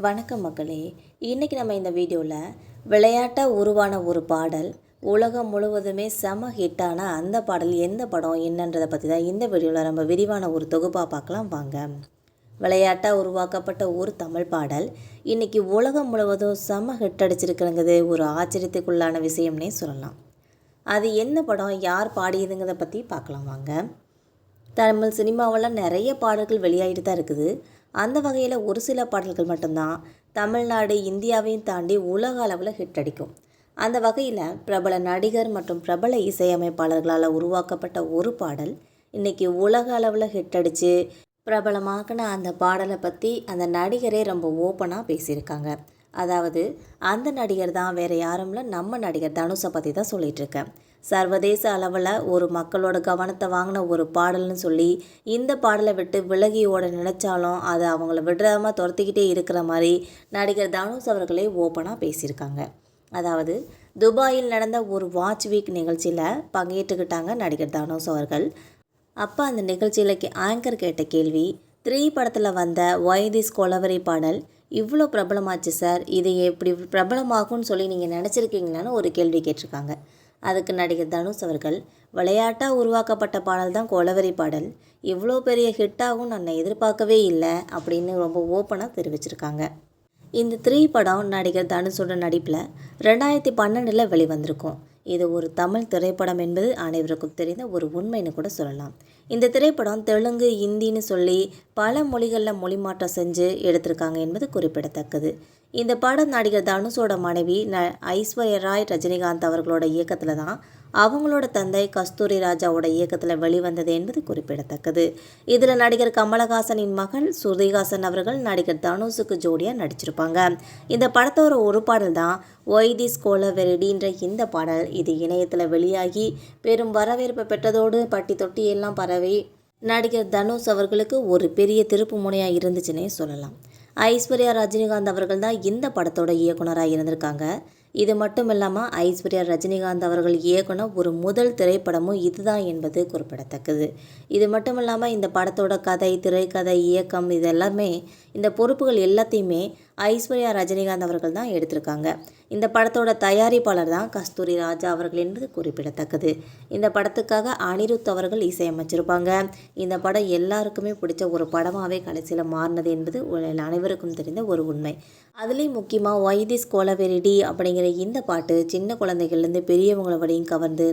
வணக்கம் மக்களே. இன்றைக்கி நம்ம இந்த வீடியோவில் விளையாட்டாக உருவான ஒரு பாடல் உலகம் முழுவதுமே செம ஹிட்டான அந்த பாடல் எந்த படம் என்னன்றதை பற்றி தான் இந்த வீடியோவில் நம்ம விரிவான ஒரு தொகுப்பாக பார்க்கலாம் வாங்க. விளையாட்டாக உருவாக்கப்பட்ட ஒரு தமிழ் பாடல் இன்றைக்கி உலகம் முழுவதும் செம ஹிட் அடிச்சிருக்குங்கிறது ஒரு ஆச்சரியத்துக்குள்ளான விஷயம்னே சொல்லலாம். அது என்ன படம், யார் பாடியதுங்கிறத பற்றி பார்க்கலாம் வாங்க. தமிழ் சினிமாவில் நிறைய பாடல்கள் வெளியாகிட்டு தான் இருக்குது. அந்த வகையில் ஒரு சில பாடல்கள் மட்டும்தான் தமிழ்நாடு இந்தியாவையும் தாண்டி உலக அளவில் ஹிட் அடிக்கும். அந்த வகையில் பிரபல நடிகர் மற்றும் பிரபல இசையமைப்பாளர்களால் உருவாக்கப்பட்ட ஒரு பாடல் இன்றைக்கி உலக அளவில் ஹிட் அடித்து பிரபலமாக்கின அந்த பாடலை பற்றி அந்த நடிகரே ரொம்ப ஓப்பனாக பேசியிருக்காங்க. அதாவது அந்த நடிகர் தான் வேறு யாரும் இல்லை, நம்ம நடிகர் தனுஷை பற்றி தான் சொல்லிகிட்ருக்கேன். சர்வதேச அளவில் ஒரு மக்களோட கவனத்தை வாங்கின ஒரு பாடல்னு சொல்லி இந்த பாடலை விட்டு விலகி ஓட நினச்சாலும் அதை அவங்கள விடாமல் துரத்திக்கிட்டே இருக்கிற மாதிரி நடிகர் தனுஷ் அவர்களே ஓப்பனாக பேசியிருக்காங்க. அதாவது துபாயில் நடந்த ஒரு வாட்ச் வீக் நிகழ்ச்சியில் பங்கேற்றுக்கிட்டாங்க நடிகர் தனுஷ் அவர்கள். அப்போ அந்த நிகழ்ச்சியில் ஆங்கர் கேட்ட கேள்வி, 3 படத்தில் வந்த ஒய் திஸ் கொலவெறி பாடல் இவ்வளோ பிரபலமாச்சு சார், இது எப்படி பிரபலமாகும்னு சொல்லி நீங்கள் நினச்சிருக்கீங்களான்னு ஒரு கேள்வி கேட்டிருக்காங்க. அதுக்கு நடிகர் தனுஷ் அவர்கள், விளையாட்டாக உருவாக்கப்பட்ட பாடல் தான் கொலவெறி பாடல், இவ்வளோ பெரிய ஹிட்டாகவும் நான் எதிர்பார்க்கவே இல்லை அப்படின்னு ரொம்ப ஓப்பனாக தெரிவிச்சிருக்காங்க. இந்த 3 படம் நடிகர் தனுஷோட நடிப்பில் 2012 வெளிவந்திருக்கும். இது ஒரு தமிழ் திரைப்படம் என்பது அனைவருக்கும் தெரிந்த ஒரு உண்மைன்னு கூட சொல்லலாம். இந்த திரைப்படம் தெலுங்கு, இந்தின்னு சொல்லி பல மொழிகளில் மொழி மாற்றம் செஞ்சு எடுத்திருக்காங்க என்பது குறிப்பிடத்தக்கது. இந்த படம் நடிகர் தனுஷோட மனைவி ஐஸ்வர்யா ராய் ரஜினிகாந்த் அவர்களோட இயக்கத்தில் தான் அவங்களோட தந்தை கஸ்தூரி ராஜாவோட இயக்கத்தில் வெளிவந்தது என்பது குறிப்பிடத்தக்கது. இதில் நடிகர் கமலஹாசனின் மகள் ஸ்ருதிஹாசன் அவர்கள் நடிகர் தனுஷுக்கு ஜோடியாக நடிச்சிருப்பாங்க. இந்த படத்தோட ஒரு பாடல் தான் ஒய் திஸ் கொலவெறின்ற இந்த பாடல். இது இணையத்தில் வெளியாகி பெரும் வரவேற்பை பெற்றதோடு பட்டி தொட்டி எல்லாம் பரவி நடிகர் தனுஷ் அவர்களுக்கு ஒரு பெரிய திருப்பு முனையாக இருந்துச்சுன்னே சொல்லலாம். ஐஸ்வர்யா ரஜினிகாந்த் அவர்கள் தான் இந்த படத்தோட இயக்குனராக இருந்திருக்காங்க. இது மட்டும் இல்லாமல் ஐஸ்வர்யா ரஜினிகாந்த் அவர்கள் இயக்குன ஒரு முதல் திரைப்படமும் இதுதான் என்பது குறிப்பிடத்தக்கது. இது மட்டும் இல்லாமல் இந்த படத்தோட கதை, திரைக்கதை, இயக்கம் இது எல்லாமே இந்த பொறுப்புகள் எல்லாத்தையுமே ஐஸ்வர்யா ரஜினிகாந்த் அவர்கள் தான் எடுத்திருக்காங்க. இந்த படத்தோட தயாரிப்பாளர் தான் கஸ்தூரி ராஜா அவர்கள் என்பது குறிப்பிடத்தக்கது. இந்த படத்துக்காக அனிருத் அவர்கள் இசையமைச்சிருப்பாங்க. இந்த படம் எல்லாருக்குமே பிடிச்ச ஒரு படமாகவே கடைசியில் மாறினது என்பது அனைவருக்கும் தெரிந்த ஒரு உண்மை. அதுலேயும் முக்கியமாக ஒய் திஸ் கொலவெறி அப்படிங்கிற இந்த பாட்டு சின்ன குழந்தைகள்லேருந்து பெரியவங்கள வரையும் கவர்ந்து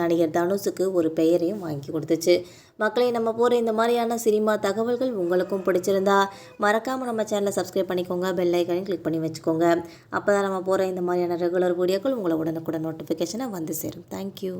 நடிகர் தனுஷுக்கு ஒரு பெயரையும் வாங்கி கொடுத்துச்சு. மக்களை, நம்ம போகிற இந்த மாதிரியான சினிமா தகவல்கள் உங்களுக்கும் பிடிச்சிருந்தா மறக்காமல் நம்ம சேனலை சப்ஸ்கிரைப் பண்ணிக்கோங்க, பெல் ஐக்கானையும் கிளிக் பண்ணி வச்சுக்கோங்க. அப்போ தான் நம்ம போகிற இந்த மாதிரியான ரெகுலர் வீடியோக்கள் உங்களை உடனுக்குடன் நோட்டிஃபிகேஷனாக வந்து சேரும். தேங்க்யூ.